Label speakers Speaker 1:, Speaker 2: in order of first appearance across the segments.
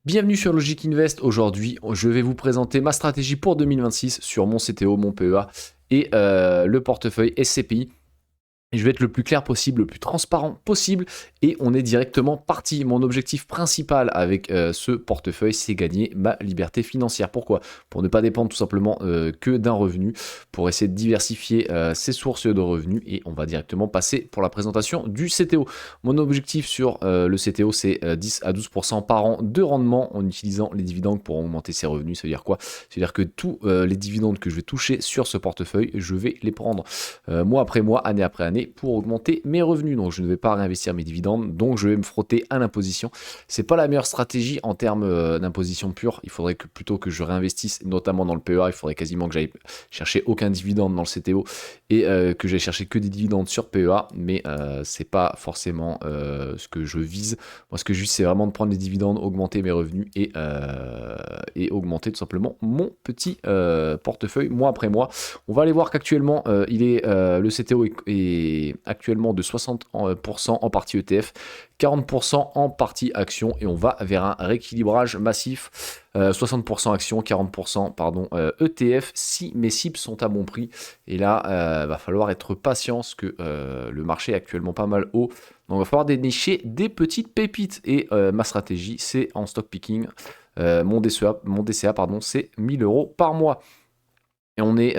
Speaker 1: Bienvenue sur Logic Invest. Aujourd'hui, je vais vous présenter ma stratégie pour 2026 sur mon CTO, mon PEA et le portefeuille SCPI. Et je vais être le plus clair possible, le plus transparent possible. Et on est directement parti. Mon objectif principal avec ce portefeuille, c'est gagner ma liberté financière. Pourquoi? Pour ne pas dépendre tout simplement que d'un revenu, pour essayer de diversifier ses sources de revenus. Et on va directement passer pour la présentation du CTO. Mon objectif sur le CTO, c'est 10 à 12% par an de rendement en utilisant les dividendes pour augmenter ses revenus. Ça veut dire quoi? C'est-à-dire que tous les dividendes que je vais toucher sur ce portefeuille, je vais les prendre mois après mois, année après année, pour augmenter mes revenus. Donc je ne vais pas réinvestir mes dividendes, donc je vais me frotter à l'imposition. C'est pas la meilleure stratégie en termes d'imposition pure. Il faudrait que plutôt que je réinvestisse, notamment dans le PEA, il faudrait quasiment que j'aille chercher aucun dividende dans le CTO et que j'aille chercher que des dividendes sur PEA, mais c'est pas forcément ce que je vise. Moi, ce que je vise, c'est vraiment de prendre des dividendes, augmenter mes revenus et augmenter tout simplement mon petit portefeuille mois après mois. On va aller voir qu'actuellement, le CTO est actuellement de 60% en partie ETF, 40% en partie action, et on va vers un rééquilibrage massif. 60% action, 40% pardon, ETF, si mes cibles sont à bon prix. Et là, va falloir être patient, parce que le marché est actuellement pas mal haut. Donc il va falloir dénicher des petites pépites. Et ma stratégie, c'est en stock picking. Mon DCA, pardon, c'est 1000 euros par mois. Et on est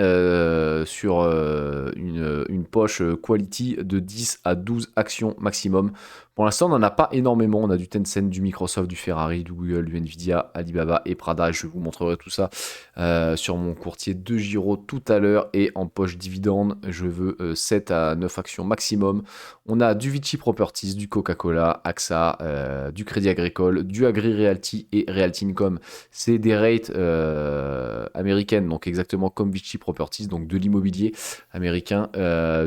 Speaker 1: sur une poche quality de 10 à 12 actions maximum. Pour l'instant, on n'en a pas énormément. On a du Tencent, du Microsoft, du Ferrari, du Google, du Nvidia, Alibaba et Prada. Je vous montrerai tout ça sur mon courtier de Giro tout à l'heure. Et en poche dividende, je veux 7 à 9 actions maximum. On a du Vici Properties, du Coca-Cola, AXA, du Crédit Agricole, du Agri Realty et Realty Income. C'est des rates américaines, donc exactement comme Vici Properties, donc de l'immobilier américain,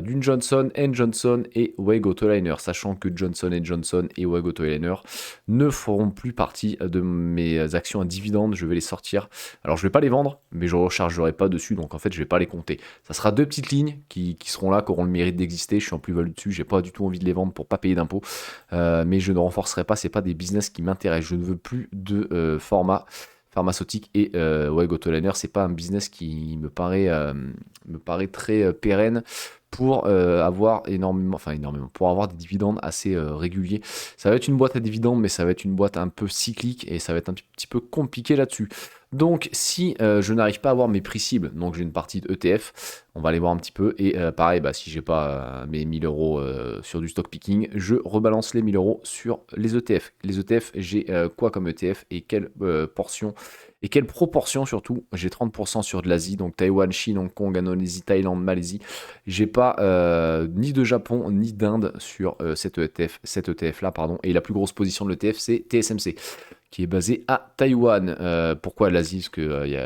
Speaker 1: d'une Johnson Johnson et Weg Autoliner, sachant que Johnson Johnson et Weg Autoliner ne feront plus partie de mes actions à dividendes. Je vais les sortir. Alors je vais pas les vendre, mais je ne rechargerai pas dessus, donc en fait je vais pas les compter. Ça sera deux petites lignes qui seront là, qui auront le mérite d'exister. Je suis en plus-value dessus, j'ai pas du tout envie de les vendre pour pas payer d'impôts, mais je ne renforcerai pas. C'est pas des business qui m'intéressent. Je ne veux plus de format pharmaceutique et Weg Autoliner, c'est pas un business qui me paraît très pérenne pour avoir pour avoir des dividendes assez réguliers. Ça va être une boîte à dividendes, mais ça va être une boîte un peu cyclique et ça va être un petit peu compliqué là-dessus. Donc si je n'arrive pas à avoir mes prix cibles, donc j'ai une partie de ETF, on va aller voir un petit peu, et pareil, si j'ai pas mes 1000 euros sur du stock picking, je rebalance les 1000 euros sur les ETF. Les ETF, j'ai quoi comme ETF et quelle portion et quelle proportion surtout? J'ai 30% sur de l'Asie, donc Taïwan, Chine, Hong Kong, Indonésie, Thaïlande, Malaisie. J'ai pas ni de Japon ni d'Inde sur cet ETF là, pardon. Et la plus grosse position de l'ETF, c'est TSMC, qui est basé à Taïwan. Pourquoi l'Asie? Parce qu'il y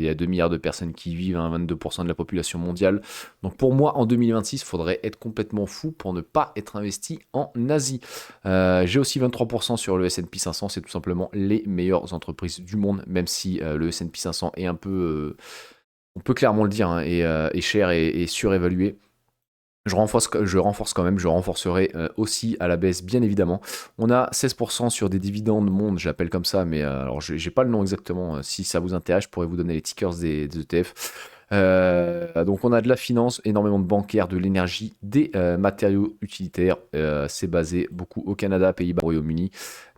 Speaker 1: a 2 milliards de personnes qui y vivent, 22% de la population mondiale. Donc pour moi, en 2026, il faudrait être complètement fou pour ne pas être investi en Asie. J'ai aussi 23% sur le S&P 500, c'est tout simplement les meilleures entreprises du monde, même si le S&P 500 est un peu, on peut clairement le dire, hein, est cher et surévalué. Je renforce quand même, je renforcerai aussi à la baisse, bien évidemment. On a 16% sur des dividendes monde, j'appelle comme ça, mais alors j'ai pas le nom exactement. Si ça vous intéresse, je pourrais vous donner les tickers des ETF. Donc on a de la finance, énormément de bancaire, de l'énergie, des matériaux utilitaires. C'est basé beaucoup au Canada, Pays-Bas, Royaume-Uni.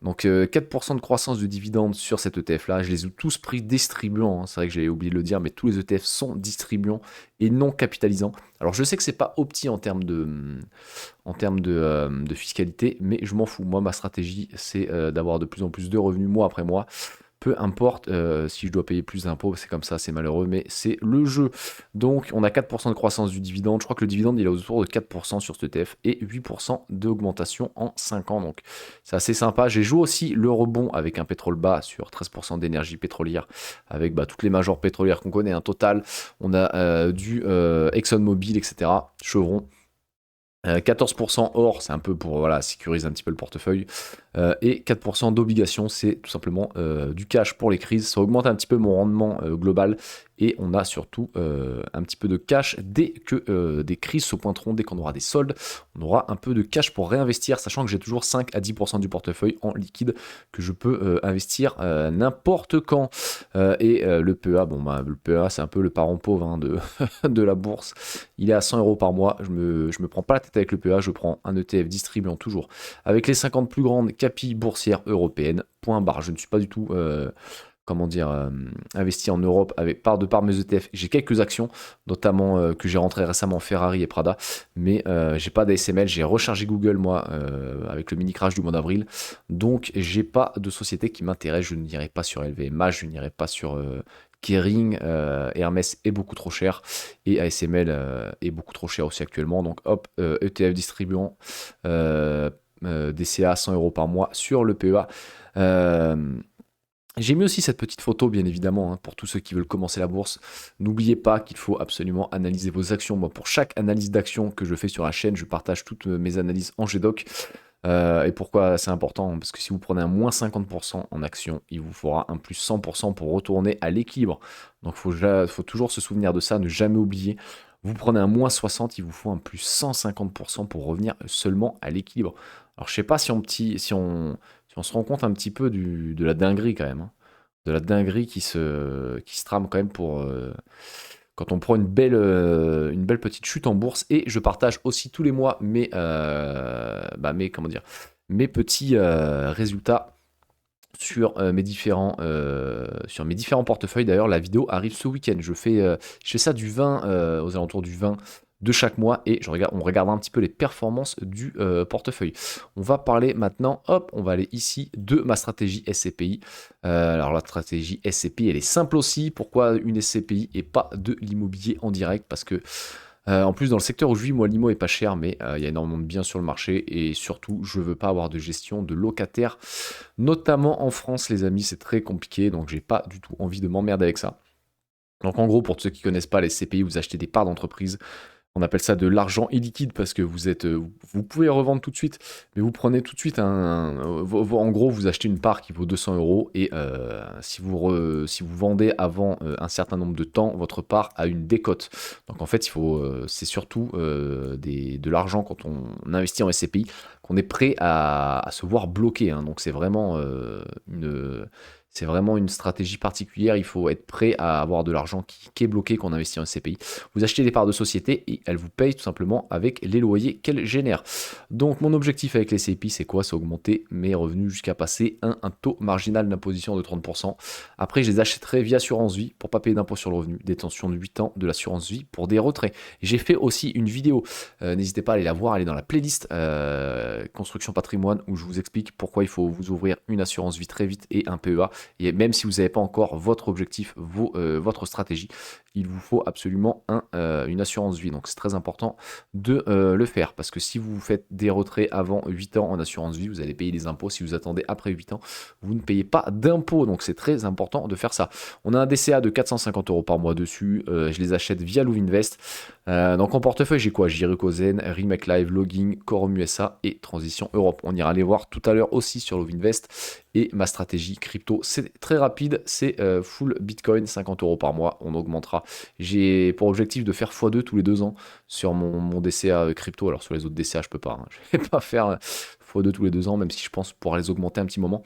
Speaker 1: Donc 4% de croissance de dividendes sur cet ETF là. Je les ai tous pris distribuants, hein. C'est vrai que j'ai oublié de le dire, mais tous les ETF sont distribuants et non capitalisants. Alors je sais que c'est pas opti en termes de fiscalité, mais je m'en fous. Moi, ma stratégie, c'est d'avoir de plus en plus de revenus mois après mois. Peu importe si je dois payer plus d'impôts, c'est comme ça, c'est malheureux, mais c'est le jeu. Donc on a 4% de croissance du dividende. Je crois que le dividende, il est autour de 4% sur ce ETF et 8% d'augmentation en 5 ans. Donc c'est assez sympa. J'ai joué aussi le rebond avec un pétrole bas sur 13% d'énergie pétrolière, avec toutes les majors pétrolières qu'on connaît, un Total. On a du ExxonMobil, etc. Chevron. 14% or, c'est un peu pour sécuriser un petit peu le portefeuille. et 4% d'obligations, c'est tout simplement du cash pour les crises. Ça augmente un petit peu mon rendement global et on a surtout un petit peu de cash dès que des crises se pointeront, dès qu'on aura des soldes, on aura un peu de cash pour réinvestir, sachant que j'ai toujours 5 à 10% du portefeuille en liquide que je peux investir n'importe quand. Le PEA, bon bah le PEA c'est un peu le parent pauvre hein, de la bourse. Il est à 100 € par mois. Je me prends pas la tête avec le PEA, je prends un ETF distribuant toujours avec les 50 plus grandes capilles boursières européennes. Point barre. Je ne suis pas du tout comment dire, investi en Europe de par mes ETF. J'ai quelques actions, notamment que j'ai rentré récemment Ferrari et Prada, mais j'ai pas d'ASML. J'ai rechargé Google moi avec le mini crash du mois d'avril, donc j'ai pas de société qui m'intéresse. Je n'irai pas sur LVMH, je n'irai pas sur Kering, Hermès est beaucoup trop cher et ASML est beaucoup trop cher aussi actuellement. Donc hop, ETF distribuant DCA 100 € par mois sur le PEA. J'ai mis aussi cette petite photo, bien évidemment, hein, pour tous ceux qui veulent commencer la bourse. N'oubliez pas qu'il faut absolument analyser vos actions. Moi, pour chaque analyse d'action que je fais sur la chaîne, je partage toutes mes analyses en GDoc. Et pourquoi c'est important? Parce que si vous prenez un moins 50% en action, il vous faudra un plus 100% pour retourner à l'équilibre. Donc il faut toujours se souvenir de ça, ne jamais oublier. Vous prenez un moins 60, il vous faut un plus 150% pour revenir seulement à l'équilibre. Alors je sais pas si on se rend compte un petit peu de la dinguerie quand même, hein. De la dinguerie qui se trame quand même quand on prend une belle petite chute en bourse. Et je partage aussi tous les mois comment dire, mes petits résultats sur mes différents portefeuilles. D'ailleurs, la vidéo arrive ce week-end. Je fais ça du 20 aux alentours du 20 de chaque mois et on regardera un petit peu les performances du portefeuille. On va parler maintenant, hop, on va aller ici de ma stratégie SCPI. Alors la stratégie SCPI, elle est simple aussi. Pourquoi une SCPI et pas de l'immobilier en direct? Parce que en plus, dans le secteur où je vis, moi, l'IMO est pas cher, mais il y a énormément de biens sur le marché. Et surtout, je veux pas avoir de gestion de locataires. Notamment en France, les amis, c'est très compliqué. Donc, j'ai pas du tout envie de m'emmerder avec ça. Donc, en gros, pour ceux qui connaissent pas les SCPI, vous achetez des parts d'entreprise. On appelle ça de l'argent illiquide parce que vous pouvez revendre tout de suite, mais vous prenez tout de suite en gros, vous achetez une part qui vaut 200 € et si vous vendez avant un certain nombre de temps, votre part a une décote. Donc en fait, c'est surtout de l'argent quand on investit en SCPI qu'on est prêt à se voir bloquer, hein. Donc c'est vraiment une stratégie particulière. Il faut être prêt à avoir de l'argent qui est bloqué quand on investit en SCPI. Vous achetez des parts de société et elles vous payent tout simplement avec les loyers qu'elles génèrent. Donc mon objectif avec les SCPI, c'est quoi? C'est augmenter mes revenus jusqu'à passer un taux marginal d'imposition de 30%. Après, je les achèterai via assurance vie pour pas payer d'impôt sur le revenu. Détention de 8 ans de l'assurance vie pour des retraits. J'ai fait aussi une vidéo, n'hésitez pas à aller la voir, elle est dans la playlist Construction Patrimoine où je vous explique pourquoi il faut vous ouvrir une assurance vie très vite et un PEA. Et même si vous n'avez pas encore votre objectif, votre stratégie, il vous faut absolument une assurance vie. Donc c'est très important de le faire parce que si vous faites des retraits avant 8 ans en assurance vie, vous allez payer des impôts. Si vous attendez après 8 ans, vous ne payez pas d'impôts. Donc c'est très important de faire ça. On a un DCA de 450 € par mois dessus. Je les achète via Lovinvest. Donc en portefeuille, j'ai quoi? J'ai Recozen, Remake Live, Logging, Quorum USA et Transition Europe. On ira les voir tout à l'heure aussi sur Lovinvest. Et ma stratégie crypto, c'est très rapide, c'est full Bitcoin, 50 € par mois, on augmentera. J'ai pour objectif de faire x2 tous les 2 ans sur mon DCA crypto. Alors sur les autres DCA, je peux pas, hein. Je vais pas faire x2 tous les 2 ans, même si je pense pouvoir les augmenter un petit moment.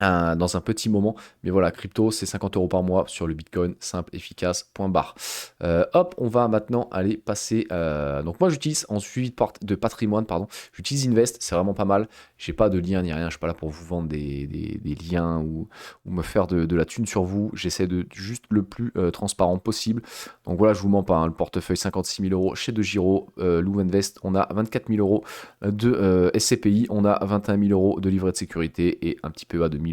Speaker 1: Dans un petit moment, mais voilà, crypto c'est 50 € par mois sur le Bitcoin, simple, efficace, point barre. Hop, on va maintenant aller passer. Donc moi j'utilise en suivi de patrimoine, pardon, j'utilise Invest, c'est vraiment pas mal. J'ai pas de lien ni rien, je suis pas là pour vous vendre des liens ou me faire de la thune sur vous. J'essaie de juste le plus transparent possible. Donc voilà, je vous mens pas, hein, le portefeuille 56 000 € chez DeGiro, Lovinvest, on a 24 000 € de SCPI, on a 21 000 € de livret de sécurité et un petit PEA de 1000 €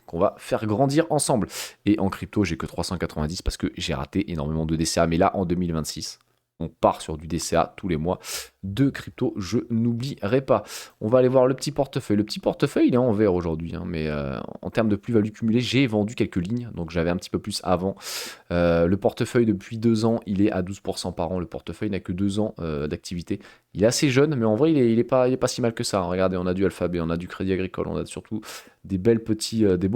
Speaker 1: qu'on va faire grandir ensemble. Et en crypto, j'ai que 390 parce que j'ai raté énormément de DCA. Mais là, en 2026, on part sur du DCA tous les mois. de crypto, je n'oublierai pas. On va aller voir le petit portefeuille. Le petit portefeuille, il est en vert aujourd'hui, hein, mais en termes de plus-value cumulée, j'ai vendu quelques lignes, donc j'avais un petit peu plus avant. Le portefeuille, depuis 2 ans, il est à 12% par an. Le portefeuille n'a que 2 ans d'activité. Il est assez jeune, mais en vrai, il est pas si mal que ça, hein. Regardez, on a du Alphabet, on a du Crédit Agricole, on a surtout des beaux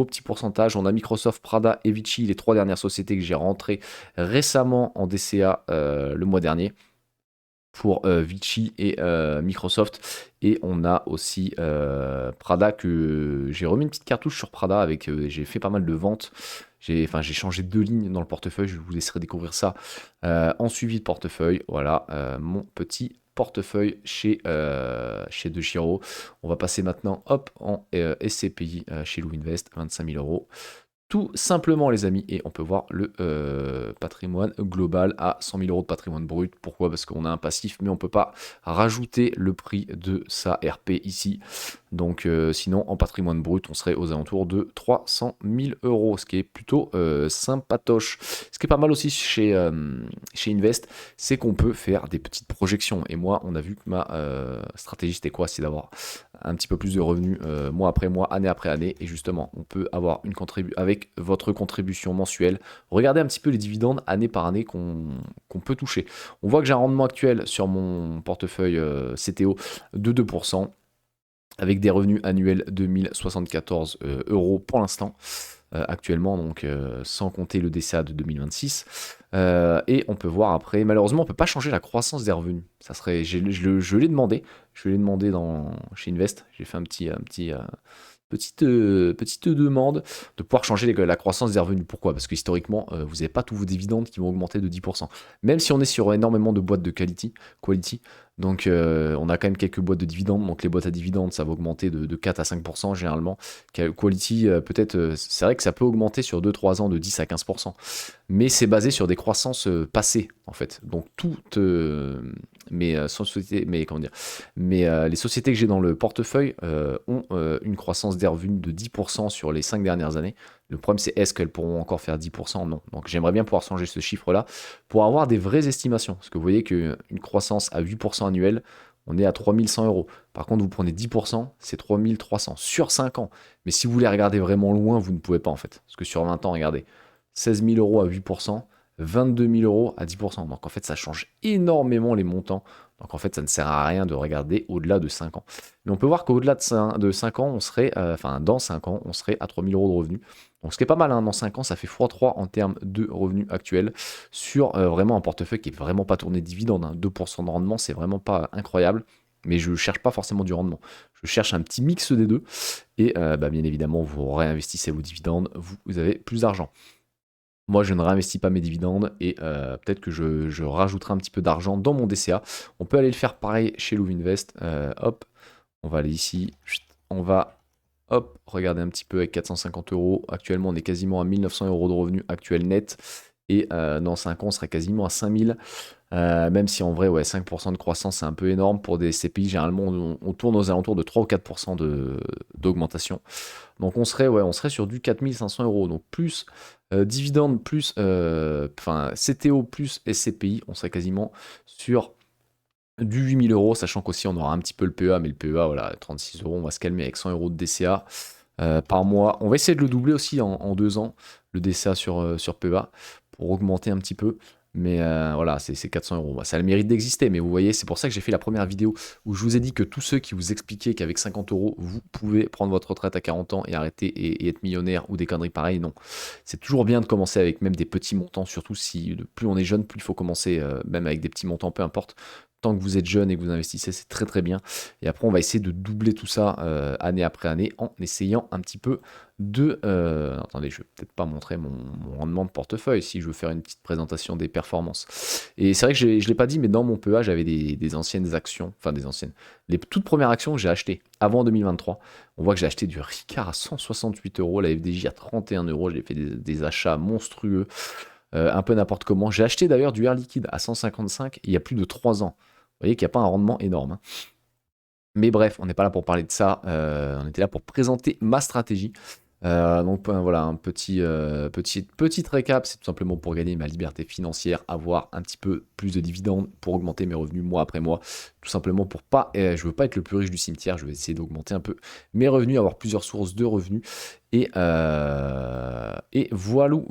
Speaker 1: petits pourcentages. On a Microsoft, Prada et Vici, les 3 dernières sociétés que j'ai rentrées récemment en DCA le mois dernier pour Vici et Microsoft. Et on a aussi Prada, que j'ai remis une petite cartouche sur Prada, avec j'ai fait pas mal de ventes. J'ai changé 2 lignes dans le portefeuille, je vous laisserai découvrir ça en suivi de portefeuille. Voilà mon petit portefeuille chez De Giro. On va passer maintenant hop en SCPI chez Louis Invest, 25 000 euros. Tout simplement, les amis, et on peut voir le patrimoine global à 100 000 euros de patrimoine brut. Pourquoi? Parce qu'on a un passif, mais on ne peut pas rajouter le prix de sa RP ici. Donc sinon, en patrimoine brut, on serait aux alentours de 300 000 euros, ce qui est plutôt sympatoche. Ce qui est pas mal aussi chez Invest, c'est qu'on peut faire des petites projections. Et moi, on a vu que ma stratégie, c'était quoi? C'est d'avoir un petit peu plus de revenus mois après mois, année après année. Et justement, on peut avoir une contribution avec votre contribution mensuelle. Regardez un petit peu les dividendes année par année qu'on peut toucher. On voit que j'ai un rendement actuel sur mon portefeuille CTO de 2%, avec des revenus annuels de 1074 euros pour l'instant. Actuellement, donc sans compter le DCA de 2026. Et on peut voir après, malheureusement, on ne peut pas changer la croissance des revenus. Ça serait, je l'ai demandé, chez Invest. J'ai fait petite demande de pouvoir changer la croissance des revenus. Pourquoi? Parce que historiquement, vous n'avez pas tous vos dividendes qui vont augmenter de 10%. Même si on est sur énormément de boîtes de quality. Donc on a quand même quelques boîtes de dividendes. Donc les boîtes à dividendes, ça va augmenter de 4 à 5% généralement. Quality, peut-être, c'est vrai que ça peut augmenter sur 2-3 ans de 10 à 15%. Mais c'est basé sur des croissances passées, en fait. Donc toutes sociétés, les sociétés que j'ai dans le portefeuille ont une croissance des revenus de 10% sur les 5 dernières années. Le problème, c'est est-ce qu'elles pourront encore faire 10%? Non. Donc j'aimerais bien pouvoir changer ce chiffre-là pour avoir des vraies estimations. Parce que vous voyez qu'une croissance à 8% annuelle, on est à 3100 euros. Par contre, vous prenez 10%, c'est 3300 sur 5 ans. Mais si vous voulez regarder vraiment loin, vous ne pouvez pas en fait. Parce que sur 20 ans, regardez, 16 000 euros à 8%, 22 000 euros à 10%. Donc en fait, ça change énormément les montants. Donc en fait, ça ne sert à rien de regarder au-delà de 5 ans. Mais on peut voir qu'au-delà de 5 ans, on serait, dans 5 ans, on serait à 3 000 euros de revenus. Donc ce qui est pas mal, hein, dans 5 ans, ça fait x3 en termes de revenus actuels sur vraiment un portefeuille qui est vraiment pas tourné de dividendes, hein. 2% de rendement, c'est vraiment pas incroyable. Mais je ne cherche pas forcément du rendement. Je cherche un petit mix des deux. Et bien évidemment, vous réinvestissez vos dividendes, vous avez plus d'argent. Moi, je ne réinvestis pas mes dividendes et peut-être que je rajouterai un petit peu d'argent dans mon DCA. On peut aller le faire pareil chez Louis Invest. Hop, on va aller ici. On va, hop, regarder un petit peu avec 450 euros. Actuellement, on est quasiment à 1900 euros de revenus actuels net. Et dans 5 ans, on serait quasiment à 5000. Même si en vrai, ouais, 5% de croissance, c'est un peu énorme pour des CPI. Généralement, on tourne aux alentours de 3 ou 4% d'augmentation. Donc on serait sur du 4500 euros. Donc plus dividende, plus CTO, plus SCPI, on serait quasiment sur du 8000 euros, sachant qu'aussi on aura un petit peu le PEA, mais le PEA, voilà, 36 euros, on va se calmer avec 100 euros de DCA par mois. On va essayer de le doubler aussi en 2 ans, le DCA sur PEA, pour augmenter un petit peu. Mais voilà, c'est 400 euros. Ça a le mérite d'exister, mais vous voyez, c'est pour ça que j'ai fait la première vidéo où je vous ai dit que tous ceux qui vous expliquaient qu'avec 50 euros, vous pouvez prendre votre retraite à 40 ans et arrêter et être millionnaire ou des conneries pareilles, non. C'est toujours bien de commencer avec même des petits montants, surtout si plus on est jeune, plus il faut commencer, même avec des petits montants, peu importe. Tant que vous êtes jeune et que vous investissez, c'est très très bien. Et après, on va essayer de doubler tout ça année après année en essayant un petit peu de... attendez, je vais peut-être pas montrer mon rendement de portefeuille si je veux faire une petite présentation des performances. Et c'est vrai que je ne l'ai pas dit, mais dans mon PEA, j'avais des anciennes actions, enfin des anciennes. Les toutes premières actions que j'ai achetées avant 2023. On voit que j'ai acheté du Ricard à 168 euros, la FDJ à 31 euros. J'ai fait des achats monstrueux, un peu n'importe comment. J'ai acheté d'ailleurs du Air Liquide à 155 il y a plus de 3 ans. Vous voyez qu'il n'y a pas un rendement énorme, hein. Mais bref, on n'est pas là pour parler de ça. On était là pour présenter ma stratégie. Donc voilà, un petit récap, c'est tout simplement pour gagner ma liberté financière, avoir un petit peu plus de dividendes pour augmenter mes revenus mois après mois, tout simplement pour pas, je veux pas être le plus riche du cimetière, je vais essayer d'augmenter un peu mes revenus, avoir plusieurs sources de revenus, et voilou.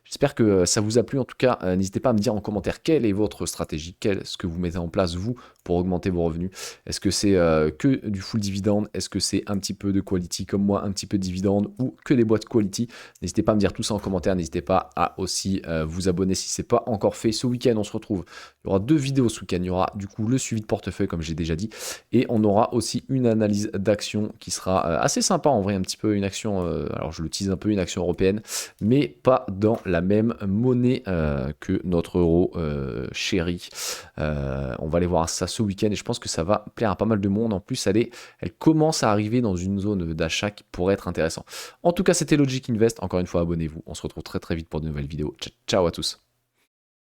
Speaker 1: J'espère que ça vous a plu. En tout cas, n'hésitez pas à me dire en commentaire quelle est votre stratégie, ce que vous mettez en place vous pour augmenter vos revenus. Est-ce que c'est que du full dividende? Est-ce que c'est un petit peu de quality comme moi, un petit peu de dividende ou que des boîtes quality? N'hésitez pas à me dire tout ça en commentaire. N'hésitez pas à aussi vous abonner si ce n'est pas encore fait. Ce week-end, on se retrouve. Il y aura 2 vidéos ce week-end. Il y aura du coup le suivi de portefeuille comme j'ai déjà dit. Et on aura aussi une analyse d'action qui sera assez sympa en vrai, un petit peu une action, alors je le tease un peu, une action européenne, mais pas dans la même monnaie que notre euro chéri. On va aller voir ça ce week-end et je pense que ça va plaire à pas mal de monde. En plus, elle commence à arriver dans une zone d'achat qui pourrait être intéressant. En tout cas, c'était Logic Invest. Encore une fois, abonnez-vous. On se retrouve très très vite pour de nouvelles vidéos. Ciao à tous.